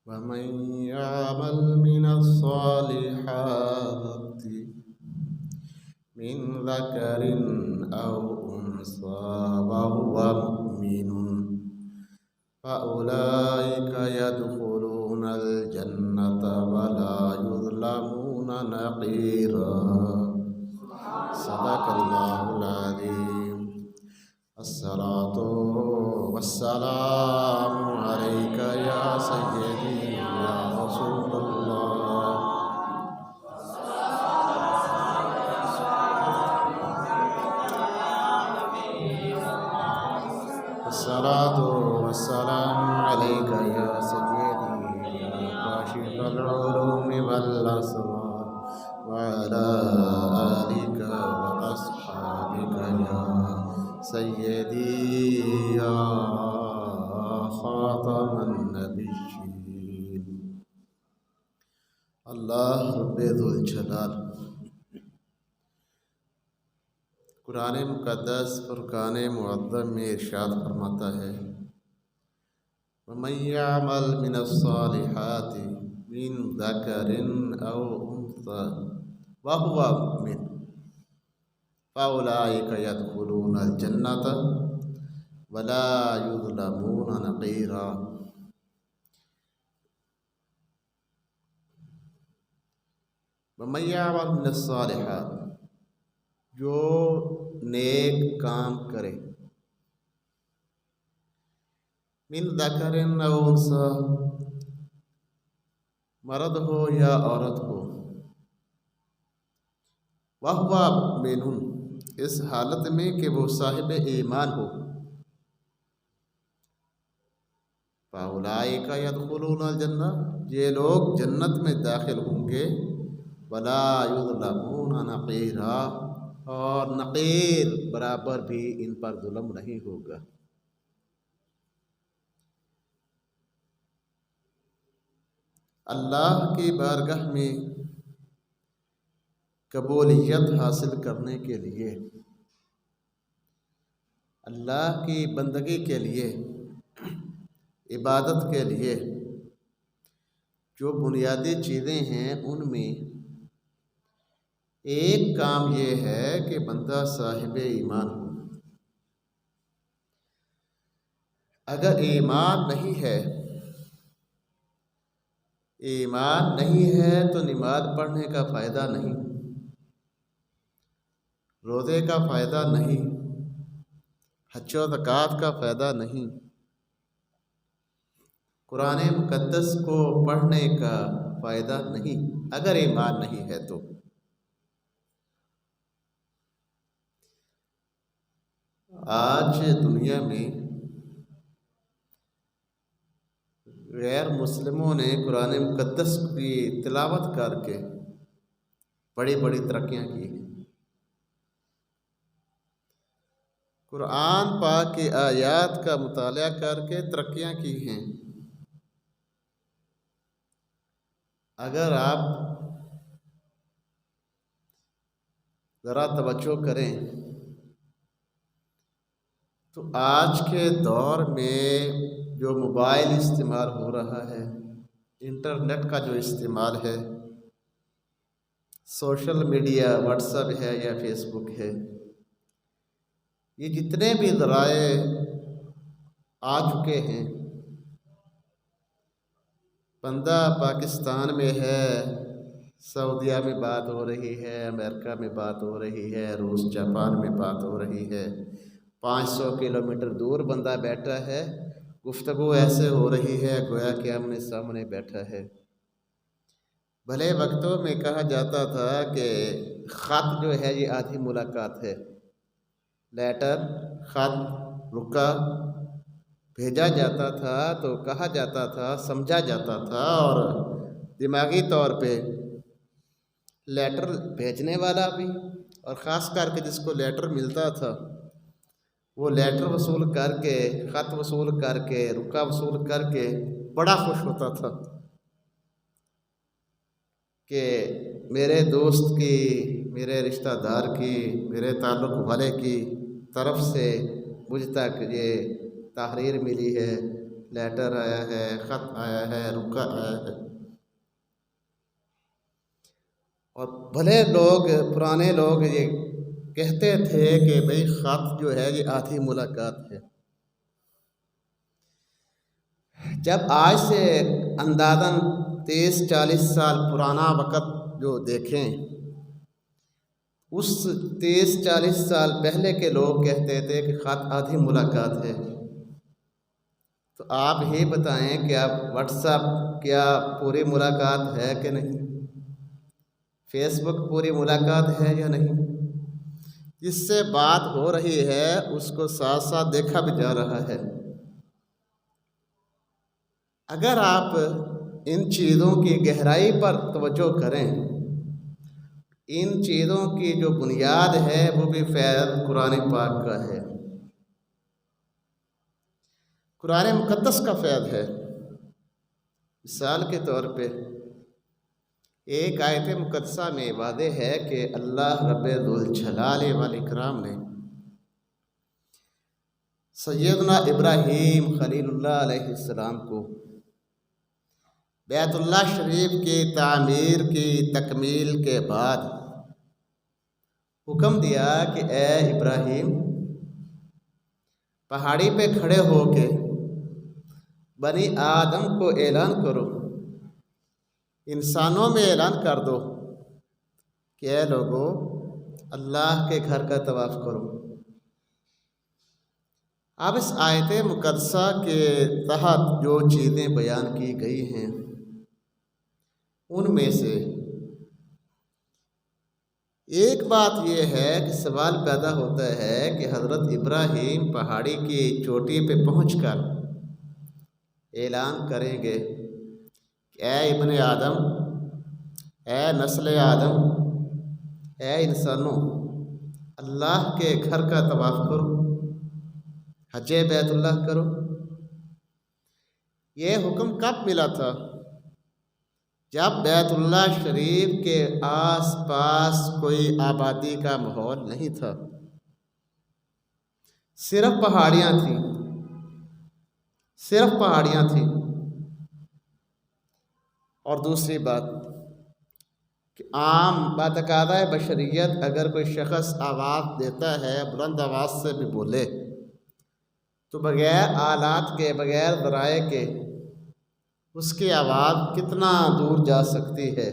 ومن يعمل من الصالحات من ذكر أو أنثى وهو مؤمن فأولئك يدخلون الجنة ولا يظلمون نقيرا. صدق الله العظيم. الصلاة والسلام عليك يا سيدي يا رسول الله. الصلاة والسلام عليك يا سيدي يا كاشف العلوم والأسرار وعلى آلك وأصحابك يا سيدي يا خاتم النبيين. اللہ رب ذوالجلال قرآن مقدس فرقان معظم میں ارشاد فرماتا ہے وَمَن يَعْمَلْ مِنَ الصَّالِحَاتِ مِن ذَكَرٍ أَوْ أُنثَىٰ وَهُوَ مُؤْمِنٌ فَأُولَٰئِكَ يَدْخُلُونَ الْجَنَّةَ وَلَا يُظْلَمُونَ نَقِيرًا. وَمَن يَعْمَلْ مِنَ الصَّالِحَاتِ جو نیک کام کرے من ذکر او انثیٰ مرد ہو یا عورت ہو وہو مؤمن اس حالت میں کہ وہ صاحب ایمان ہو فاولئک یدخلون الجنہ یہ لوگ جنت میں داخل ہوں گے ولا یظلمون نقیرا اور نقیر برابر بھی ان پر ظلم نہیں ہوگا. اللہ کی بارگاہ میں قبولیت حاصل کرنے کے لیے اللہ کی بندگی کے لیے عبادت کے لیے جو بنیادی چیزیں ہیں ان میں ایک کام یہ ہے کہ بندہ صاحب ایمان ہو. اگر ایمان نہیں ہے تو نماز پڑھنے کا فائدہ نہیں، روزے کا فائدہ نہیں، حج و زکوٰۃ کا فائدہ نہیں، قرآن مقدس کو پڑھنے کا فائدہ نہیں اگر ایمان نہیں ہے تو. آج دنیا میں غیر مسلموں نے قرآن مقدس کی تلاوت کر کے بڑی بڑی ترقیاں کی ہیں. قرآن پاک کی آیات کا مطالعہ کر کے ترقیاں کی ہیں. اگر آپ ذرا توجہ کریں تو آج کے دور میں جو موبائل استعمال ہو رہا ہے، انٹرنیٹ کا جو استعمال ہے، سوشل میڈیا واٹس ایپ ہے یا فیس بک ہے، یہ جتنے بھی ذرائع آ چکے ہیں، بندہ پاکستان میں ہے، سعودیہ میں بات ہو رہی ہے، امریکہ میں بات ہو رہی ہے، روس جاپان میں بات ہو رہی ہے، 500 کلومیٹر دور بندہ بیٹھا ہے، گفتگو ایسے ہو رہی ہے گویا کہ آمنے سامنے بیٹھا ہے. بھلے وقتوں میں کہا جاتا تھا کہ خط جو ہے یہ آدھی ملاقات ہے، لیٹر خط رکا بھیجا جاتا تھا تو کہا جاتا تھا، سمجھا جاتا تھا، اور دماغی طور پہ لیٹر بھیجنے والا بھی اور خاص کر کے جس کو لیٹر ملتا تھا وہ لیٹر وصول کر کے، خط وصول کر کے، رکا وصول کر کے بڑا خوش ہوتا تھا کہ میرے دوست کی، میرے رشتہ دار کی، میرے تعلق والے کی طرف سے مجھ تک یہ تحریر ملی ہے، لیٹر آیا ہے، خط آیا ہے، رکا آیا ہے۔ اور بھلے لوگ، پرانے لوگ یہ کہتے تھے کہ بھئی خط جو ہے یہ آدھی ملاقات ہے۔ جب آج سے اندازاً 30-40 سال پرانا وقت جو دیکھیں، اس 30-40 سال پہلے کے لوگ کہتے تھے کہ خط آدھی ملاقات ہے۔ تو آپ ہی بتائیں کہ اب واٹس ایپ کیا پوری ملاقات ہے کہ نہیں؟ فیس بک پوری ملاقات ہے یا نہیں؟ جس سے بات ہو رہی ہے اس کو ساتھ ساتھ دیکھا بھی جا رہا ہے۔ اگر آپ ان چیزوں کی گہرائی پر توجہ کریں، ان چیزوں کی جو بنیاد ہے وہ بھی فیض قرآن پاک کا ہے، قرآن مقدس کا فیض ہے۔ مثال کے طور پہ ایک آیت مقدسہ میں واضح ہے کہ اللہ رب ذوالجلال والاکرام نے سیدنا ابراہیم خلیل اللہ علیہ السلام کو بیت اللہ شریف کی تعمیر کی تکمیل کے بعد حکم دیا کہ اے ابراہیم، پہاڑی پہ کھڑے ہو کے بنی آدم کو اعلان کرو، انسانوں میں اعلان کر دو کہ اے لوگو اللہ کے گھر کا طواف کرو۔ اب اس آیت مقدسہ کے تحت جو چیزیں بیان کی گئی ہیں ان میں سے ایک بات یہ ہے کہ سوال پیدا ہوتا ہے کہ حضرت ابراہیم پہاڑی کی چوٹی پہ پہنچ کر اعلان کریں گے کہ اے ابن آدم، اے نسل آدم، اے انسانوں، اللہ کے گھر کا طواف کرو، حج بیت اللہ کرو۔ یہ حکم کب ملا تھا؟ جب بیت اللہ شریف کے آس پاس کوئی آبادی کا ماحول نہیں تھا، صرف پہاڑیاں تھیں، صرف پہاڑیاں تھیں۔ اور دوسری بات کہ عام باتقاضۂ بشریت اگر کوئی شخص آواز دیتا ہے، بلند آواز سے بھی بولے، تو بغیر آلات کے، بغیر ذرائع کے اس کی آواز کتنا دور جا سکتی ہے؟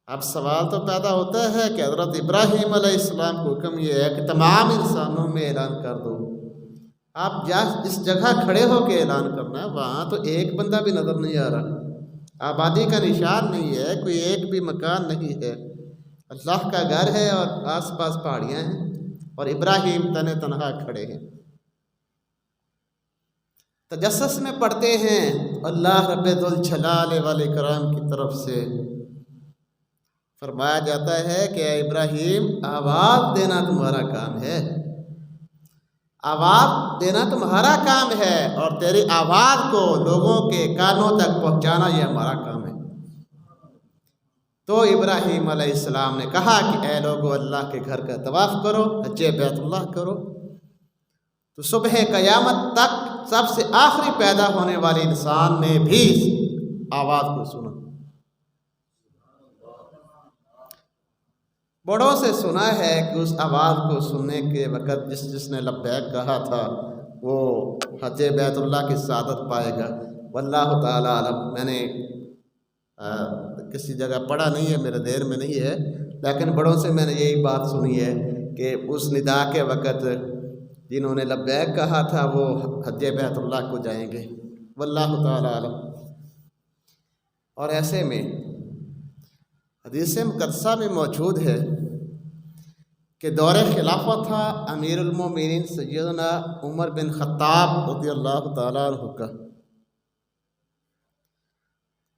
اب سوال تو پیدا ہوتا ہے کہ حضرت ابراہیم علیہ السلام کو حکم یہ ہے کہ تمام انسانوں میں اعلان کر دو۔ آپ جس جگہ کھڑے ہو کے اعلان کرنا ہے وہاں تو ایک بندہ بھی نظر نہیں آ رہا، آبادی کا نشان نہیں ہے، کوئی ایک بھی مکان نہیں ہے، اللہ کا گھر ہے اور آس پاس پہاڑیاں ہیں اور ابراہیم تنہا کھڑے ہیں۔ تجسس میں پڑھتے ہیں اللہ رب ذوالجلال والاکرام کی طرف سے فرمایا جاتا ہے کہ اے ابراہیم، آواز دینا تمہارا کام ہے، آواز دینا تمہارا کام ہے، اور تیری آواز کو لوگوں کے کانوں تک پہنچانا یہ ہمارا کام ہے۔ تو ابراہیم علیہ السلام نے کہا کہ اے لوگو اللہ کے گھر کا طواف کرو، حج بیت اللہ کرو۔ تو صبح قیامت تک سب سے آخری پیدا ہونے والے انسان نے بھی آواز کو سنا، بڑوں سے سنا ہے کہ اس آواز کو سننے کے وقت جس نے لبیک کہا تھا وہ حج بیت اللہ کی سعادت پائے گا۔ واللہ تعالی عالم، میں نے کسی جگہ پڑھا نہیں ہے، میرے ذہن میں نہیں ہے، لیکن بڑوں سے میں نے یہی بات سنی ہے کہ اس ندا کے وقت جنہوں نے لبیک کہا تھا وہ حج بیت اللہ کو جائیں گے۔ واللہ تعالی عالم۔ اور ایسے میں حدیث مقدسہ میں موجود ہے کہ دور خلافت تھا امیر المومنین سیدنا عمر بن خطاب رضی اللہ تعالیٰ عنہ کا۔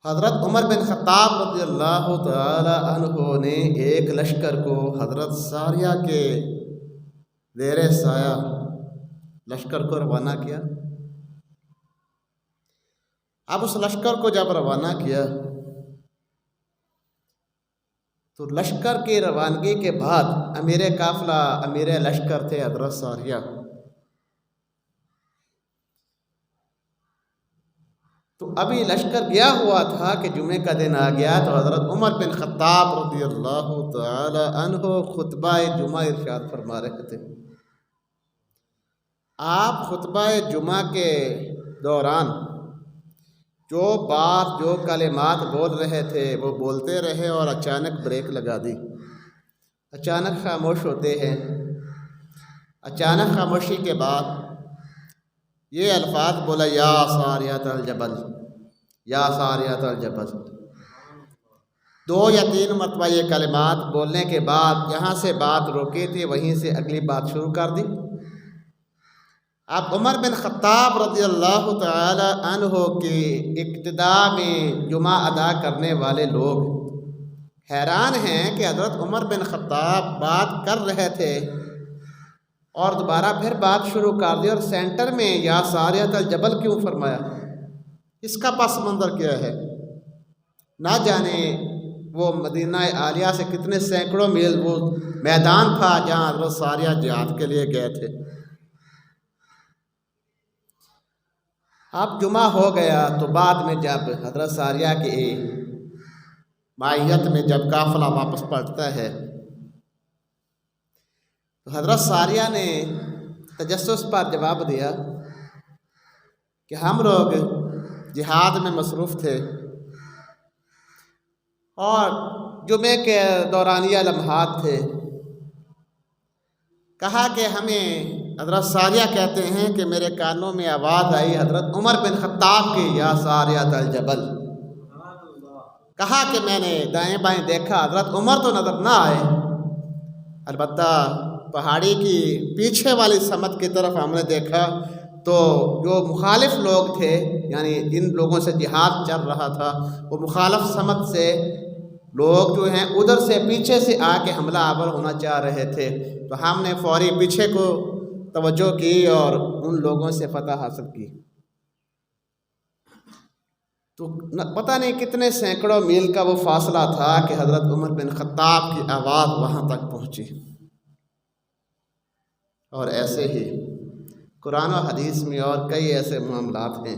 حضرت عمر بن خطاب رضی اللہ تعالیٰ عنہ نے ایک لشکر کو حضرت ساریہ کے زیر سایہ لشکر کو روانہ کیا۔ اب اس لشکر کو جب روانہ کیا تو لشکر کی روانگی کے بعد امیر قافلہ، امیر لشکر تھے حضرت ساریہ۔ تو ابھی لشکر گیا ہوا تھا کہ جمعے کا دن آ گیا تو حضرت عمر بن خطاب رضی اللہ تعالی عنہ خطبہ جمعہ ارشاد فرما رہے تھے۔ آپ خطبہ جمعہ کے دوران جو بات جو کلمات بول رہے تھے وہ بولتے رہے اور اچانک بریک لگا دی، اچانک خاموش ہوتے ہیں۔ اچانک خاموشی کے بعد یہ الفاظ بولا، یا ساریۃ الجبل، یا ساریۃ الجبل۔ 2 یا 3 مرتبہ یہ کلمات بولنے کے بعد یہاں سے بات روکی تھی، وہیں سے اگلی بات شروع کر دی۔ اب عمر بن خطاب رضی اللہ تعالی عنہ کی اقتدا میں جمعہ ادا کرنے والے لوگ حیران ہیں کہ حضرت عمر بن خطاب بات کر رہے تھے اور دوبارہ پھر بات شروع کر دی، اور سینٹر میں یا ساریۃ الجبل کیوں فرمایا؟ اس کا پس منظر کیا ہے؟ نہ جانے وہ مدینہ عالیہ سے کتنے سینکڑوں میل وہ میدان تھا جہاں حضرت ساریہ جہاد کے لیے گئے تھے۔ اب جمعہ ہو گیا تو بعد میں جب حضرت ساریہ کی معیت میں جب قافلہ واپس پلٹتا ہے تو حضرت ساریہ نے تجسس پر جواب دیا کہ ہم لوگ جہاد میں مصروف تھے اور جمعے کے دورانیہ لمحات تھے۔ کہا کہ ہمیں حضرت ساریہ کہتے ہیں کہ میرے کانوں میں آواز آئی حضرت عمر بن خطاب کی، یا ساریۃ الجبل۔ کہا کہ میں نے دائیں بائیں دیکھا، حضرت عمر تو نظر نہ آئے، البتہ پہاڑی کی پیچھے والی سمت کی طرف ہم نے دیکھا تو جو مخالف لوگ تھے، یعنی جن لوگوں سے جہاد چل رہا تھا، وہ مخالف سمت سے لوگ جو ہیں ادھر سے پیچھے سے آ کے حملہ آور ہونا چاہ رہے تھے، تو ہم نے فوری پیچھے کو توجہ کی اور ان لوگوں سے فتح حاصل کی۔ تو پتہ نہیں کتنے سینکڑوں میل کا وہ فاصلہ تھا کہ حضرت عمر بن خطاب کی آواز وہاں تک پہنچی۔ اور ایسے ہی قرآن و حدیث میں اور کئی ایسے معاملات ہیں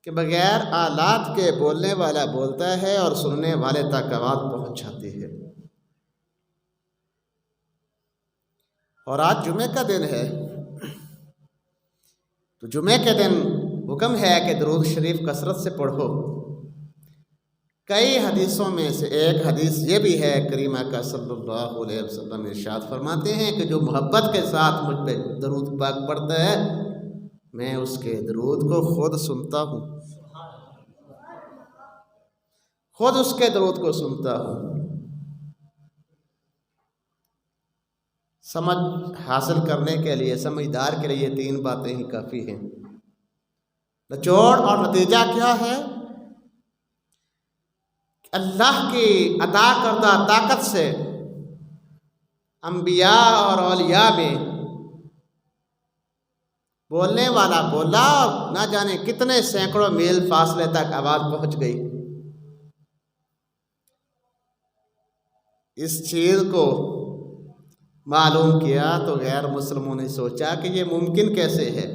کہ بغیر آلات کے بولنے والا بولتا ہے اور سننے والے تک آواز پہنچ جاتی ہے۔ اور آج جمعے کا دن ہے تو جمعے کے دن حکم ہے کہ درود شریف کثرت سے پڑھو۔ کئی حدیثوں میں سے ایک حدیث یہ بھی ہے، کریمہ کا صلی اللہ علیہ وسلم ارشاد فرماتے ہیں کہ جو محبت کے ساتھ مجھ پہ درود پاک پڑھتا ہے میں اس کے درود کو خود سنتا ہوں، خود اس کے درود کو سنتا ہوں۔ سمجھ حاصل کرنے کے لیے، سمجھدار کے لیے 3 باتیں ہی کافی ہیں۔ نچوڑ اور نتیجہ کیا ہے؟ اللہ کی عطا کردہ طاقت سے انبیاء اور اولیاء میں بولنے والا بولا اور نہ جانے کتنے سینکڑوں میل فاصلے تک آواز پہنچ گئی۔ اس چیز کو معلوم کیا تو غیر مسلموں نے سوچا کہ یہ ممکن کیسے ہے،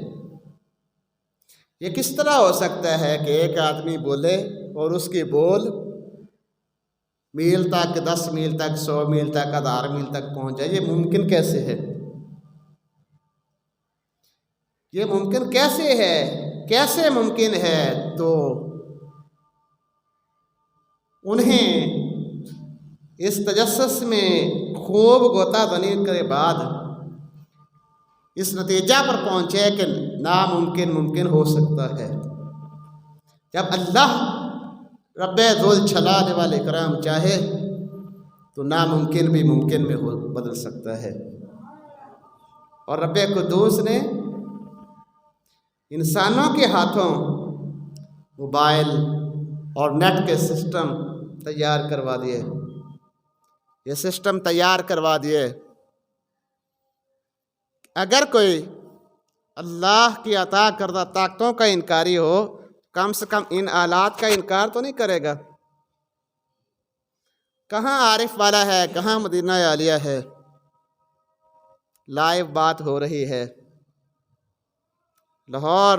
یہ کس طرح ہو سکتا ہے کہ ایک آدمی بولے اور اس کی بول میل تک، 10 میل تک، 100 میل تک، 1000 میل تک پہنچ جائے؟ یہ ممکن کیسے ہے؟ یہ ممکن کیسے ہے؟ کیسے ممکن ہے؟ تو انہیں اس تجسس میں خوب غوطہ زنی کے بعد اس نتیجہ پر پہنچے کہ ناممکن ممکن ہو سکتا ہے۔ جب اللہ رب ذوالجلال والاکرام چاہے تو ناممکن بھی ممکن میں بدل سکتا ہے۔ اور رب قدوس نے انسانوں کے ہاتھوں موبائل اور نیٹ کے سسٹم تیار کروا دیے، یہ سسٹم تیار کروا دیے۔ اگر کوئی اللہ کی عطا کردہ طاقتوں کا انکاری ہو، کم سے کم ان آلات کا انکار تو نہیں کرے گا۔ کہاں عارف والا ہے، کہاں مدینہ عالیہ ہے؟ لائیو بات ہو رہی ہے، لاہور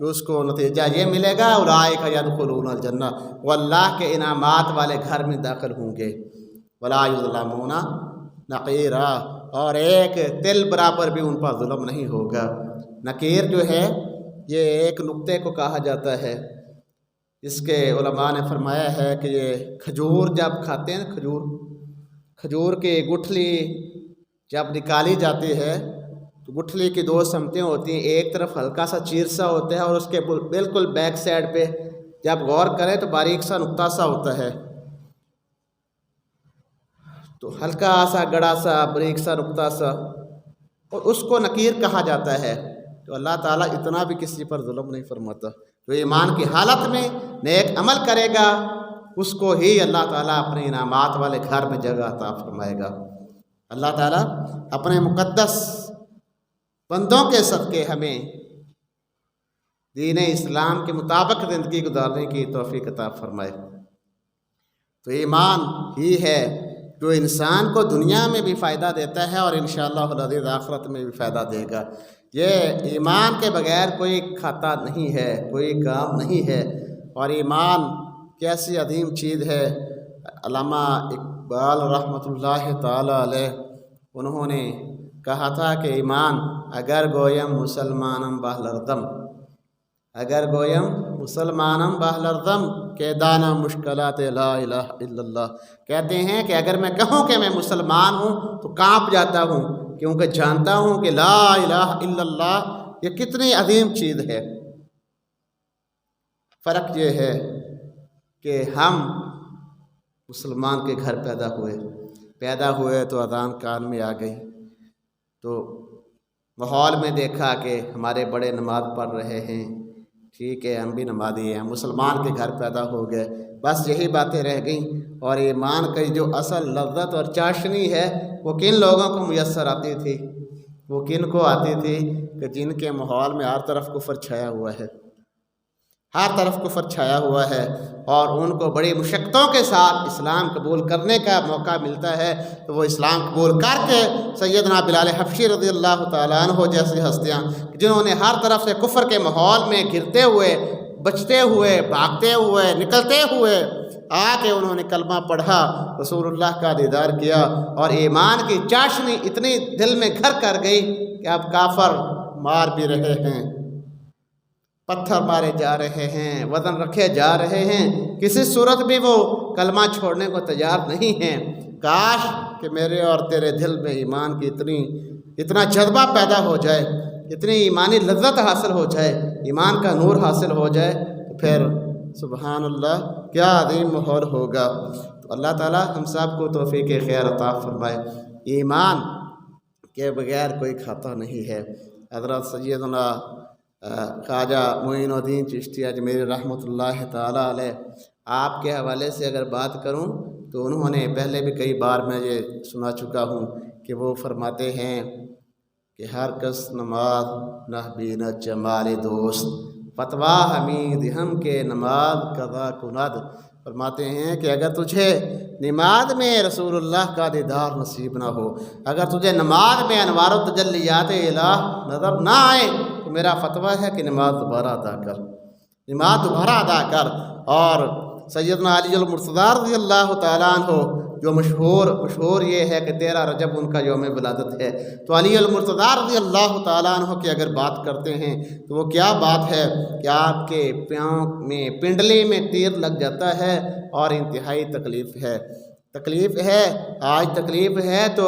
کہ اس کو نتیجہ یہ ملے گا اولئک یدخلون الجنہ، وہ اللہ کے انعامات والے گھر میں داخل ہوں گے، ولا یظلمون نقیرا، اور ایک تل برابر بھی ان پر ظلم نہیں ہوگا۔ نقیر جو ہے یہ ایک نقطے کو کہا جاتا ہے، اس کے علماء نے فرمایا ہے کہ یہ کھجور جب کھاتے ہیں، کھجور کی گٹھلی جب نکالی جاتی ہے تو گٹھلی کی دو سمتیں ہوتی ہیں، ایک طرف ہلکا سا چیر سا ہوتا ہے اور اس کے بالکل بیک سائڈ پہ جب غور کریں تو باریک سا نقطہ سا ہوتا ہے، تو ہلکا سا گڑا سا باریک سا نقطہ سا، اور اس کو نقیر کہا جاتا ہے۔ تو اللہ تعالیٰ اتنا بھی کسی پر ظلم نہیں فرماتا، جو ایمان کی حالت میں نیک عمل کرے گا اس کو ہی اللہ تعالیٰ اپنے انعامات والے گھر میں جگہ عطا فرمائے گا۔ اللہ تعالیٰ اپنے مقدس بندوں کے صدقے ہمیں دین اسلام کے مطابق زندگی گزارنے کی توفیق عطا فرمائے۔ تو ایمان ہی ہے جو انسان کو دنیا میں بھی فائدہ دیتا ہے اور انشاءاللہ العزیز آخرت میں بھی فائدہ دے گا۔ یہ ایمان کے بغیر کوئی کھاتا نہیں ہے، کوئی کام نہیں ہے، اور ایمان کیسی عظیم چیز ہے۔ علامہ اقبال رحمۃ اللہ تعالی علیہ انہوں نے کہا تھا کہ ایمان اگر گویم مسلمانم بہلردم، اگر گویم مسلمانم بہلردم کہ دانا مشکلات لا الہ الا اللہ، کہتے ہیں کہ اگر میں کہوں کہ میں مسلمان ہوں تو کانپ جاتا ہوں، کیونکہ جانتا ہوں کہ لا الہ الا اللہ یہ کتنی عظیم چیز ہے۔ فرق یہ ہے کہ ہم مسلمان کے گھر پیدا ہوئے تو اذان کان میں آ گئی، تو ماحول میں دیکھا کہ ہمارے بڑے نماز پڑھ رہے ہیں، ٹھیک ہے ہم بھی نمازی ہیں، مسلمان کے گھر پیدا ہو گئے، بس یہی باتیں رہ گئیں۔ اور ایمان کی جو اصل لذت اور چاشنی ہے وہ کن لوگوں کو میسر آتی تھی؟ وہ کن کو آتی تھی؟ کہ جن کے ماحول میں ہر طرف کفر چھایا ہوا ہے، ہر طرف کفر چھایا ہوا ہے، اور ان کو بڑی مشقتوں کے ساتھ اسلام قبول کرنے کا موقع ملتا ہے، تو وہ اسلام قبول کر کے سیدنا بلال حبشی رضی اللہ تعالیٰ عنہ جیسی ہستیاں جنہوں نے ہر طرف سے کفر کے ماحول میں گرتے ہوئے، بچتے ہوئے، بھاگتے ہوئے، نکلتے ہوئے آ کے انہوں نے کلمہ پڑھا، رسول اللہ کا دیدار کیا، اور ایمان کی چاشنی اتنی دل میں گھر کر گئی کہ اب کافر مار بھی رہے ہیں، پتھر مارے جا رہے ہیں، وزن رکھے جا رہے ہیں، کسی صورت بھی وہ کلمہ چھوڑنے کو تیار نہیں ہیں۔ کاش کہ میرے اور تیرے دل میں ایمان کی اتنا جذبہ پیدا ہو جائے، اتنی ایمانی لذت حاصل ہو جائے، ایمان کا نور حاصل ہو جائے، تو پھر سبحان اللہ کیا عظیم ماحول ہوگا۔ تو اللہ تعالیٰ ہم سب کو توفیق خیر عطا فرمائے۔ ایمان کے بغیر کوئی کھاتا نہیں ہے۔ حضرت سیدنا خواجہ معین الدین چشتی اجمیری رحمۃ اللہ تعالیٰ علیہ، آپ کے حوالے سے اگر بات کروں تو انہوں نے پہلے بھی کئی بار میں یہ سنا چکا ہوں کہ وہ فرماتے ہیں کہ ہر کس نماز نہ بینت جمال دوست، فتویٰ حمید ہم کے نماز قضا کند۔ فرماتے ہیں کہ اگر تجھے نماز میں رسول اللہ کا دیدار نصیب نہ ہو، اگر تجھے نماز میں انوار و تجلیات الہ نظر نہ آئے، تو میرا فتویٰ ہے کہ نماز دوبارہ ادا کر، نماز دوبارہ ادا کر۔ اور سیدنا علی المرتضیٰ رضی اللہ تعالیٰ عنہ جو مشہور یہ ہے کہ 13 رجب ان کا یوم ولادت ہے، تو علی المرتضیٰ رضی اللہ تعالیٰ عنہ کی اگر بات کرتے ہیں تو وہ کیا بات ہے کہ آپ کے پاؤں میں پنڈلی میں تیر لگ جاتا ہے اور انتہائی تکلیف ہے، آج تکلیف ہے تو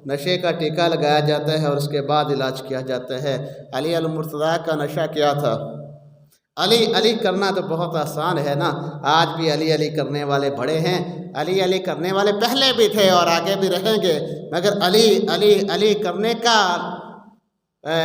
نشے کا ٹیکہ لگایا جاتا ہے اور اس کے بعد علاج کیا جاتا ہے۔ علی المرتضیٰ کا نشہ کیا تھا؟ علی علی کرنا تو بہت آسان ہے نا، آج بھی علی علی کرنے والے بڑے ہیں، علی علی کرنے والے پہلے بھی تھے اور آگے بھی رہیں گے، مگر علی علی علی کرنے کا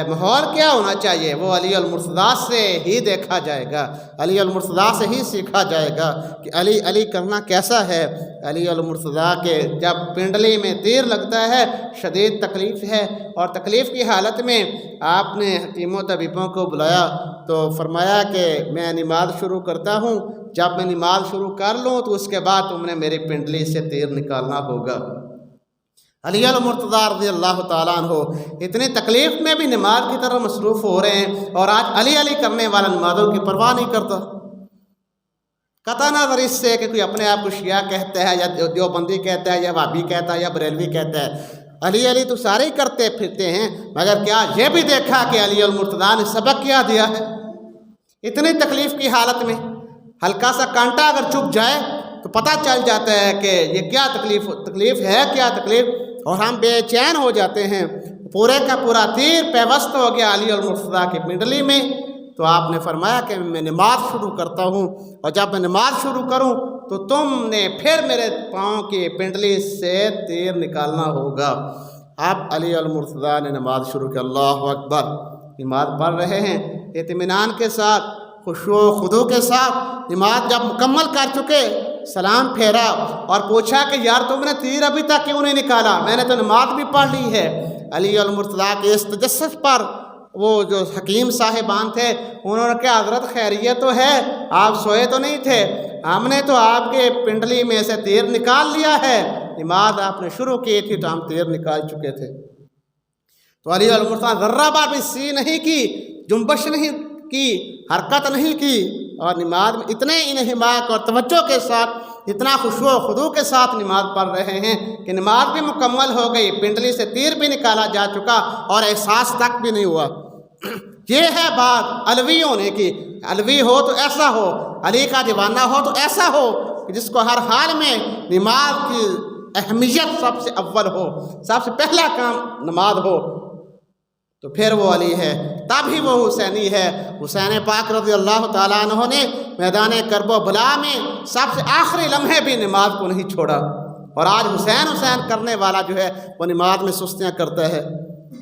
ماحول کیا ہونا چاہیے؟ وہ علی المرتضیٰ سے ہی دیکھا جائے گا، علی المرتضیٰ سے ہی سیکھا جائے گا کہ علی علی کرنا کیسا ہے۔ علی المرتضیٰ کے جب پنڈلی میں تیر لگتا ہے، شدید تکلیف ہے، اور تکلیف کی حالت میں آپ نے حکیم و طبیبوں کو بلایا تو فرمایا کہ میں نماز شروع کرتا ہوں، جب میں نماز شروع کر لوں تو اس کے بعد تم نے میری پنڈلی سے تیر نکالنا ہوگا۔ علی المرتضیٰ رضی اللہ تعالیٰ عنہ اتنی تکلیف میں بھی نماز کی طرف مصروف ہو رہے ہیں، اور آج علی علی کرنے والا نمازوں کی پرواہ نہیں کرتا۔ قطع نظر اس سے کہ کوئی اپنے آپ کو شیعہ کہتا ہے یا دیوبندی کہتا ہے یا وہابی کہتا ہے یا بریلوی کہتا ہے، علی علی تو سارے ہی کرتے پھرتے ہیں، مگر کیا یہ بھی دیکھا کہ علی المرتضیٰ نے سبق کیا دیا ہے؟ اتنی تکلیف کی حالت میں ہلکا سا کانٹا اگر چپ جائے تو پتہ چل جاتا ہے کہ یہ کیا تکلیف ہے، کیا تکلیف، اور ہم بے چین ہو جاتے ہیں۔ پورے کا پورا تیر پیوست ہو گیا علی المرتضیٰ کی پنڈلی میں، تو آپ نے فرمایا کہ میں نماز شروع کرتا ہوں، اور جب میں نماز شروع کروں تو تم نے پھر میرے پاؤں کی پنڈلی سے تیر نکالنا ہوگا۔ آپ علی المرتضیٰ نے نماز شروع کی، اللہ اکبر، نماز پڑھ رہے ہیں اطمینان کے ساتھ، خشوع و خضوع کے ساتھ۔ نماز جب مکمل کر چکے، سلام پھیرا اور پوچھا کہ یار تم نے تیر ابھی تک کیوں نہیں نکالا؟ میں نے تو نماز بھی پڑھ لی ہے۔ علی المرتضیٰ کے اس تجسس پر وہ جو حکیم صاحبان تھے انہوں نے کہا حضرت خیریت تو ہے، آپ سوئے تو نہیں تھے؟ ہم نے تو آپ کے پنڈلی میں سے تیر نکال لیا ہے، نماز آپ نے شروع کی تھی تو ہم تیر نکال چکے تھے۔ تو علی المرتضیٰ ذرہ بار بھی سی نہیں کی، جنبش نہیں کی، حرکت نہیں کی، اور نماز میں اتنے انہماک اور توجہ کے ساتھ، اتنا خشوع و خضوع کے ساتھ نماز پڑھ رہے ہیں کہ نماز بھی مکمل ہو گئی، پنڈلی سے تیر بھی نکالا جا چکا اور احساس تک بھی نہیں ہوا۔ یہ ہے بات علوی ہونے کی۔ علوی ہو تو ایسا ہو، علی کا دیوانہ ہو تو ایسا ہو کہ جس کو ہر حال میں نماز کی اہمیت سب سے اول ہو، سب سے پہلا کام نماز ہو، تو پھر وہ علی ہے، تب ہی وہ حسینی ہے۔ حسین پاک رضی اللہ تعالیٰ عنہ نے میدان کرب و بلا میں سب سے آخری لمحے بھی نماز کو نہیں چھوڑا، اور آج حسین حسین کرنے والا جو ہے وہ نماز میں سستیاں کرتا ہے۔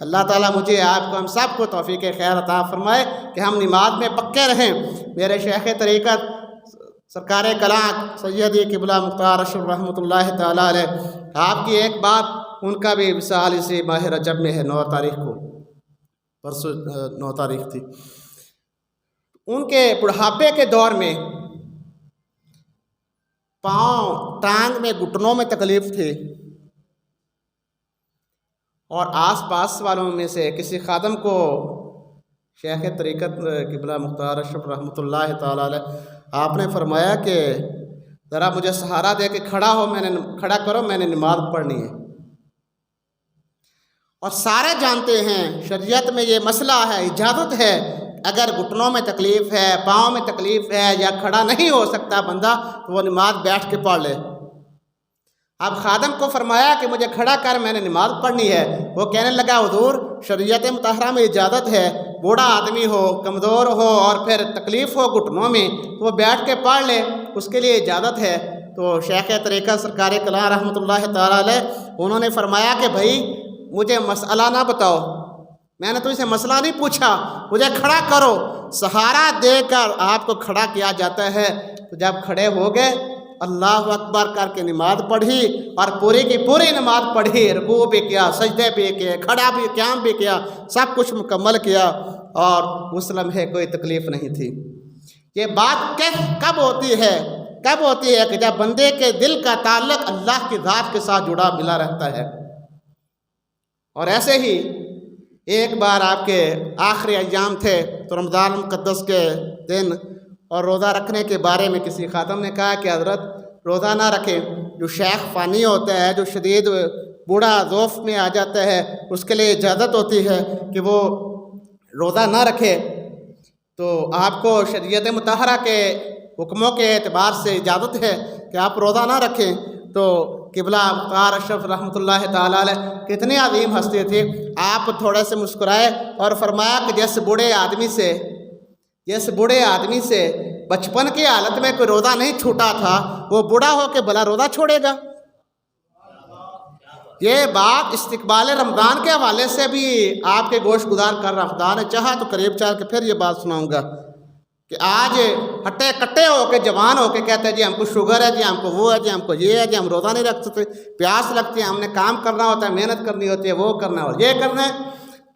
اللہ تعالیٰ مجھے آپ کو ہم سب کو توفیق خیر عطا فرمائے کہ ہم نماز میں پکے رہیں۔ میرے شیخ طریقت سرکار کلاں سیدی قبلہ مختار اشرف رحمۃ اللہ تعالیٰ علیہ، آپ کی ایک بات، ان کا بھی وصال اسی ماہ رجب میں ہے، 9 تاریخ کو، پرسوں 9 تاریخ تھی۔ ان کے بڑھاپے کے دور میں پاؤں ٹانگ میں گھٹنوں میں تکلیف تھی، اور آس پاس والوں میں سے کسی خادم کو شیخ طریقت قبلہ مختار اشرف رحمۃ اللہ تعالیٰ علیہ آپ نے فرمایا کہ ذرا مجھے سہارا دے کے کھڑا کرو، میں نے نماز پڑھنی ہے۔ اور سارے جانتے ہیں شریعت میں یہ مسئلہ ہے، اجازت ہے، اگر گھٹنوں میں تکلیف ہے، پاؤں میں تکلیف ہے، یا کھڑا نہیں ہو سکتا بندہ، تو وہ نماز بیٹھ کے پڑھ لے۔ اب خادم کو فرمایا کہ مجھے کھڑا کر، میں نے نماز پڑھنی ہے۔ وہ کہنے لگا حضور شریعت مطہرہ میں اجازت ہے، بوڑھا آدمی ہو، کمزور ہو، اور پھر تکلیف ہو گھٹنوں میں، تو وہ بیٹھ کے پڑھ لے، اس کے لیے اجازت ہے۔ تو شیخ طریقہ سرکار کلاں رحمۃ اللہ تعالیٰ علیہ انہوں نے فرمایا کہ بھائی مجھے مسئلہ نہ بتاؤ، میں نے تو اسے مسئلہ نہیں پوچھا، مجھے کھڑا کرو۔ سہارا دے کر آپ کو کھڑا کیا جاتا ہے۔ تو جب کھڑے ہو گئے، اللہ اکبر کر کے نماز پڑھی، اور پوری کی پوری نماز پڑھی، رکوع بھی کیا، سجدے بھی کیے، کھڑا بھی، قیام بھی کیا، سب کچھ مکمل کیا، اور اس لمحے کوئی تکلیف نہیں تھی۔ یہ بات کب ہوتی ہے؟ کب ہوتی ہے کہ جب بندے کے دل کا تعلق اللہ کی ذات کے ساتھ جڑا ملا رہتا ہے۔ اور ایسے ہی ایک بار آپ کے آخری ایام تھے تو رمضان مقدس کے دن، اور روزہ رکھنے کے بارے میں کسی خادم نے کہا کہ حضرت روزہ نہ رکھیں، جو شیخ فانی ہوتا ہے، جو شدید بوڑھا ذوف میں آ جاتا ہے، اس کے لیے اجازت ہوتی ہے کہ وہ روزہ نہ رکھے۔ تو آپ کو شریعت مطہرہ کے حکموں کے اعتبار سے اجازت ہے کہ آپ روزہ نہ رکھیں۔ تو قبلہ مختار اشرف رحمۃ اللہ تعالیٰ علیہ کتنی عظیم ہستی تھی، آپ تھوڑے سے مسکرائے اور فرمایا کہ جس بوڑھے آدمی سے بچپن کی حالت میں کوئی روزہ نہیں چھوٹا تھا، وہ بوڑھا ہو کے بھلا روزہ چھوڑے گا۔ یہ بات استقبال رمضان کے حوالے سے بھی آپ کے گوش گزار کر رمضان نے چاہا تو قریب چل کے پھر یہ بات سناؤں گا کہ آج ہٹے کٹے ہو کے جوان ہو کے کہتے ہیں جی ہم کو شوگر ہے، جی ہم کو وہ ہے، جی ہم کو یہ ہے، جی ہم روزہ نہیں رکھ سکتے، پیاس لگتی ہے، ہم نے کام کرنا ہوتا ہے، محنت کرنی ہوتی ہے، وہ کرنا ہے اور یہ کرنا ہے۔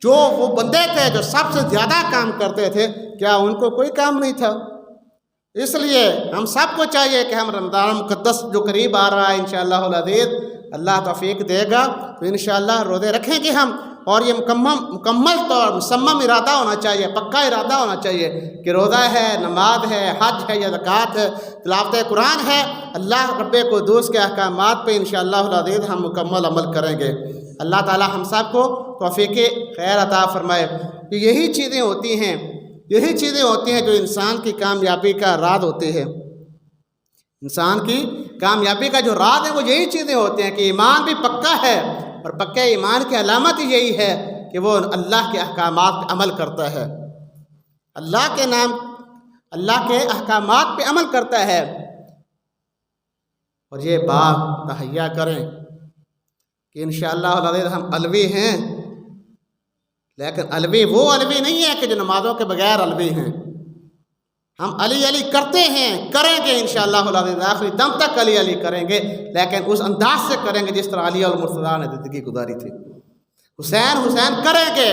جو وہ بندے تھے جو سب سے زیادہ کام کرتے تھے، کیا ان کو کوئی کام نہیں تھا؟ اس لیے ہم سب کو چاہیے کہ ہم رمضان مقدس جو قریب آ رہا ہے انشاءاللہ العزیز، اللہ توفیق دے گا تو انشاءاللہ روزے رکھیں گے ہم، اور یہ مکمل طور مصمم ارادہ ہونا چاہیے، پکا ارادہ ہونا چاہیے کہ روزہ ہے، نماز ہے، حج ہے یا زکوٰۃ ہے، تلاوت قرآن ہے، اللہ رب قدوس کے احکامات پہ انشاءاللہ العزیز ہم مکمل عمل کریں گے۔ اللہ تعالی ہم سب کو توفیق خیر عطا فرمائے۔ کہ یہی چیزیں ہوتی ہیں جو انسان کی کامیابی کا راز ہوتے ہیں۔ انسان کی کامیابی کا جو راز ہے وہ یہی چیزیں ہوتے ہیں کہ ایمان بھی پکا ہے، اور پکے ایمان کی علامت یہی ہے کہ وہ اللہ کے احکامات پہ عمل کرتا ہے، اللہ کے احکامات پہ عمل کرتا ہے۔ اور یہ بات تہیہ کریں کہ انشاءاللہ العزیز ہم علوی ہیں، لیکن علوی وہ علوی نہیں ہے کہ جو نمازوں کے بغیر علوی ہیں۔ ہم علی علی کرتے ہیں، کریں گے انشاءاللہ العزیز، آخری دم تک علی علی کریں گے، لیکن اس انداز سے کریں گے جس طرح علی المرتضیٰ نے زندگی گزاری تھی۔ حسین کریں گے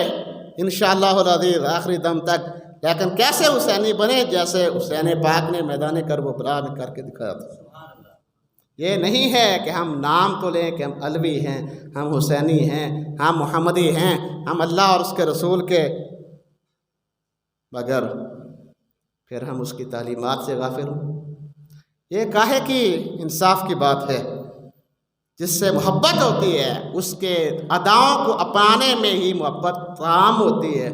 انشاءاللہ العزیز آخری دم تک، لیکن کیسے حسینی بنے؟ جیسے حسین پاک نے میدان کربلا میں کر کے دکھایا تھا۔ یہ نہیں ہے کہ ہم نام تو لیں کہ ہم علوی ہیں، ہم حسینی ہیں، ہم محمدی ہیں، ہم اللہ اور اس کے رسول کے، مگر پھر ہم اس کی تعلیمات سے غافل ہوں۔ یہ کاہے کی انصاف کی بات ہے؟ جس سے محبت ہوتی ہے اس کے اداؤں کو اپنانے میں ہی محبت تام ہوتی ہے۔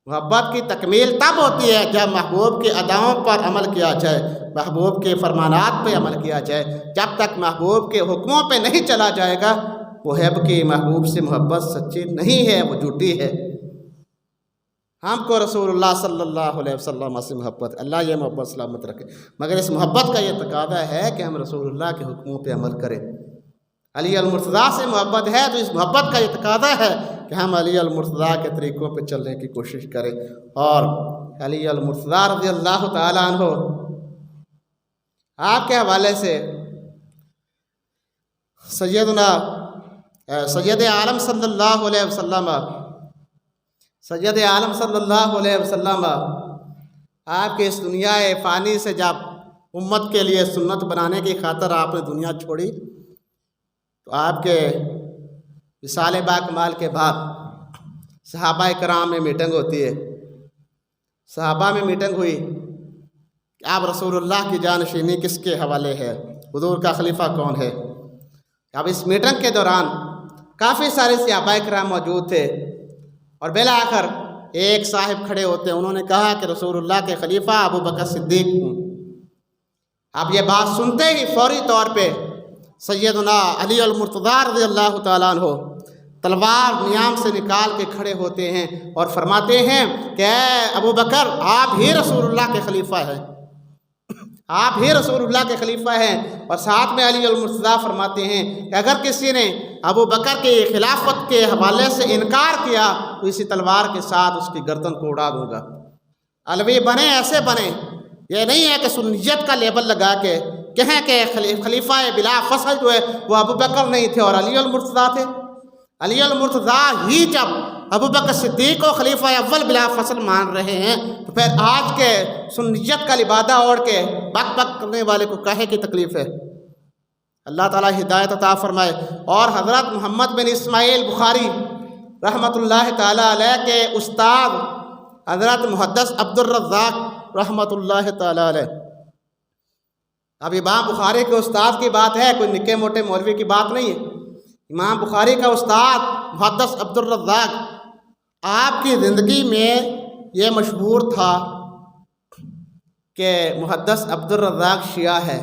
محبت کی تکمیل تب ہوتی ہے جب محبوب کے اداؤں پر عمل کیا جائے، محبوب کے فرمانات پہ عمل کیا جائے۔ جب تک محبوب کے حکموں پہ نہیں چلا جائے گا، محب کی محبوب سے محبت سچی نہیں ہے، وہ جھوٹی ہے۔ ہم کو رسول اللہ صلی اللہ علیہ وسلم سے محبت، اللہ یہ محبت سلامت رکھے، مگر اس محبت کا یہ تقاضا ہے کہ ہم رسول اللہ کے حکموں پہ عمل کریں۔ علی المرتضیٰ سے محبت ہے تو اس محبت کا یہ تقاضا ہے کہ ہم علی المرتضیٰ کے طریقوں پہ چلنے کی کوشش کریں۔ اور علی المرتضیٰ رضی اللہ تعالیٰ عنہ، آپ کے حوالے سے سید عالم صلی اللہ علیہ وسلم آپ کے اس دنیا فانی سے جب امت کے لیے سنت بنانے کی خاطر آپ نے دنیا چھوڑی، تو آپ کے وصال باکمال کے بعد صحابہ کرام میں میٹنگ ہوتی ہے۔ صحابہ میں میٹنگ ہوئی کہ آپ رسول اللہ کی جانشینی کس کے حوالے ہے، حضور کا خلیفہ کون ہے۔ اب اس میٹنگ کے دوران کافی سارے صحابہ کرام موجود تھے، اور بالآخر ایک صاحب کھڑے ہوتے ہیں، انہوں نے کہا کہ رسول اللہ کے خلیفہ ابو بکر صدیق ہوں۔ اب یہ بات سنتے ہی فوری طور پہ سیدنا علی المرتضیٰ رضی اللہ تعالیٰ عنہ تلوار نیام سے نکال کے کھڑے ہوتے ہیں اور فرماتے ہیں کہ اے ابو بکر، آپ ہی رسول اللہ کے خلیفہ ہیں، آپ ہی رسول اللہ کے خلیفہ ہیں۔ اور ساتھ میں علی المرتضیٰ فرماتے ہیں کہ اگر کسی نے ابو بکر کے خلافت کے حوالے سے انکار کیا تو اسی تلوار کے ساتھ اس کی گردن کو اڑا دوں گا۔ علوی بنے ایسے بنے، یہ نہیں ہے کہ سنیت کا لیبل لگا کے کہیں کہ خلیفہ بلا فصل جو ہے وہ ابو بکر نہیں تھے اور علی المرتضیٰ تھے۔ علی المرتضیٰ ہی جب ابو بکر صدیق کو خلیفہ اول بلا فصل مان رہے ہیں تو پھر آج کے سنیت کا لبادہ اوڑھ کے بک بک کرنے والے کو کہے کی تکلیف ہے؟ اللہ تعالیٰ ہدایت عطا فرمائے۔ اور حضرت محمد بن اسماعیل بخاری رحمۃ اللہ تعالیٰ علیہ کے استاد حضرت محدث عبد الرزاق رحمۃ اللہ تعالیٰ علیہ، اب امام بخاری کے استاد کی بات ہے، کوئی نکے موٹے مولوی کی بات نہیں ہے۔ امام بخاری کا استاد محدث عبد الرزاق، آپ کی زندگی میں یہ مشہور تھا کہ محدث عبد الرزاق شیعہ ہے،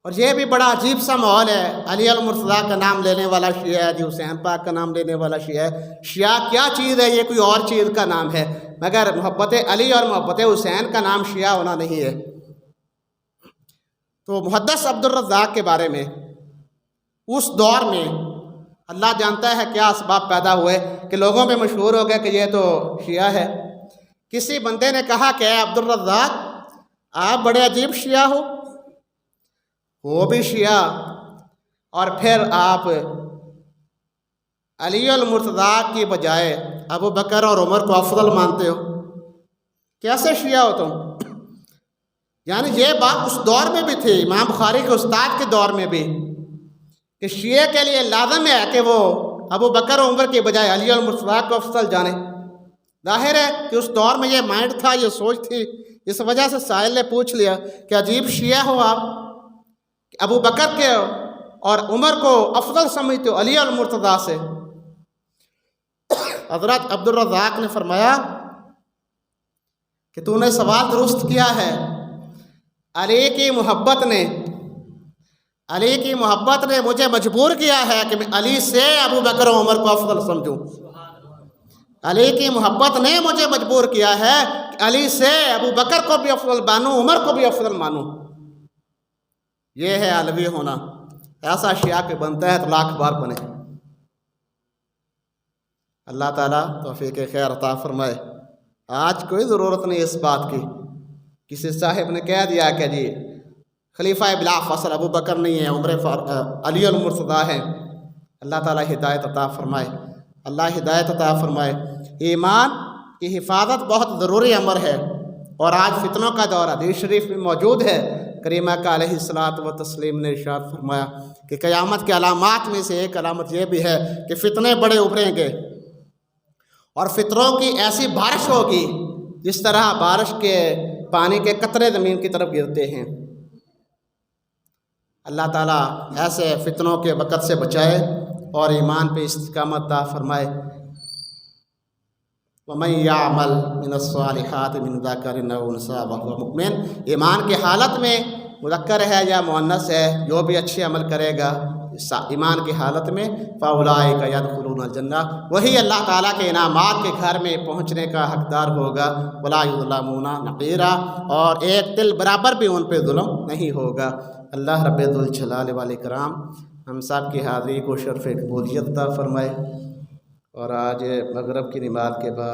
اور یہ بھی بڑا عجیب سا ماحول ہے۔ علی المرتضیٰ کا نام لینے والا شیعہ ہے، جی حسین پاک کا نام لینے والا شیعہ ہے۔ شیعہ کیا چیز ہے؟ یہ کوئی اور چیز کا نام ہے، مگر محبت علی اور محبت حسین کا نام شیعہ ہونا نہیں ہے۔ تو محدث عبد الرزاق کے بارے میں اس دور میں اللہ جانتا ہے کیا اسباب پیدا ہوئے کہ لوگوں میں مشہور ہو گیا کہ یہ تو شیعہ ہے۔ کسی بندے نے کہا کہ اے عبد الرزاق، آپ بڑے عجیب شیعہ ہو، وہ بھی شیعہ، اور پھر آپ علی المرتضیٰ کی بجائے ابو بکر اور عمر کو افضل مانتے ہو، کیسے شیعہ ہو تم؟ یعنی یہ بات اس دور میں بھی تھی، امام بخاری کے استاد کے دور میں بھی کہ شیعہ کے لیے لازم ہے کہ وہ ابو بکر و عمر کے بجائے علی المرتضیٰ کو افضل جانے۔ ظاہر ہے کہ اس دور میں یہ مائنڈ تھا، یہ سوچ تھی، اس وجہ سے سائل نے پوچھ لیا کہ عجیب شیعہ ہو آپ، ابو بکر کے اور عمر کو افضل سمجھتے ہو علی المرتضیٰ سے۔ حضرت عبدالرزاق نے فرمایا کہ تو نے سوال درست کیا ہے، علی کی محبت نے مجھے مجبور کیا ہے کہ میں علی سے ابو بکر و عمر کو افضل سمجھوں۔ علی کی محبت نے مجھے مجبور کیا ہے کہ علی سے ابو بکر کو بھی افضل مانوں، عمر کو بھی افضل مانوں۔ یہ ہے علوی ہونا، ایسا شیعہ کہ بنتا ہے تو لاکھ بار بنے۔ اللہ تعالیٰ توفیق خیر عطا فرمائے۔ آج کوئی ضرورت نہیں اس بات کی، کسی صاحب نے کہہ دیا کہ جی خلیفہ بلا فصل ابو بکر نہیں ہے، علی المرتضیٰ ہے۔ اللہ تعالیٰ ہدایت عطا فرمائے، اللہ ہدایت عطا فرمائے۔ ایمان کی حفاظت بہت ضروری امر ہے، اور آج فتنوں کا دور حدیث شریف میں موجود ہے۔ کریمہ کا علیہ الصلاۃ و تسلیم نے ارشاد فرمایا کہ قیامت کے علامات میں سے ایک علامت یہ بھی ہے کہ فتنے بڑے ابھریں گے، اور فتنوں کی ایسی بارش ہوگی جس طرح بارش کے پانی کے قطرے زمین کی طرف گرتے ہیں۔ اللہ تعالیٰ ایسے فتنوں کے وقت سے بچائے اور ایمان پہ استقامت عطا فرمائے۔ وَمَن يَعْمَلْ مِنَ الصَّالِحَاتِ مِن ذَكَرٍ أَوْ أُنثَىٰ وَهُوَ مُؤْمِنٌ، ایمان کی حالت میں مذکر ہے یا مؤنث ہے، جو بھی اچھے عمل کرے گا ایمان کی حالت میں فَأُولَٰئِكَ يَدْخُلُونَ الْجَنَّةَ، وہی اللہ تعالیٰ کے انعامات کے گھر میں پہنچنے کا حقدار ہوگا۔ وَلَا يُظْلَمُونَ نَقِيرًا، اور ایک تل برابر بھی ان پہ ظلم نہیں ہوگا۔ اللہ رب ذوالجلال والاکرام ہم سب کی حاضری کو شرف قبولیت عطا فرمائے، اور آج مغرب کی نماز کے بعد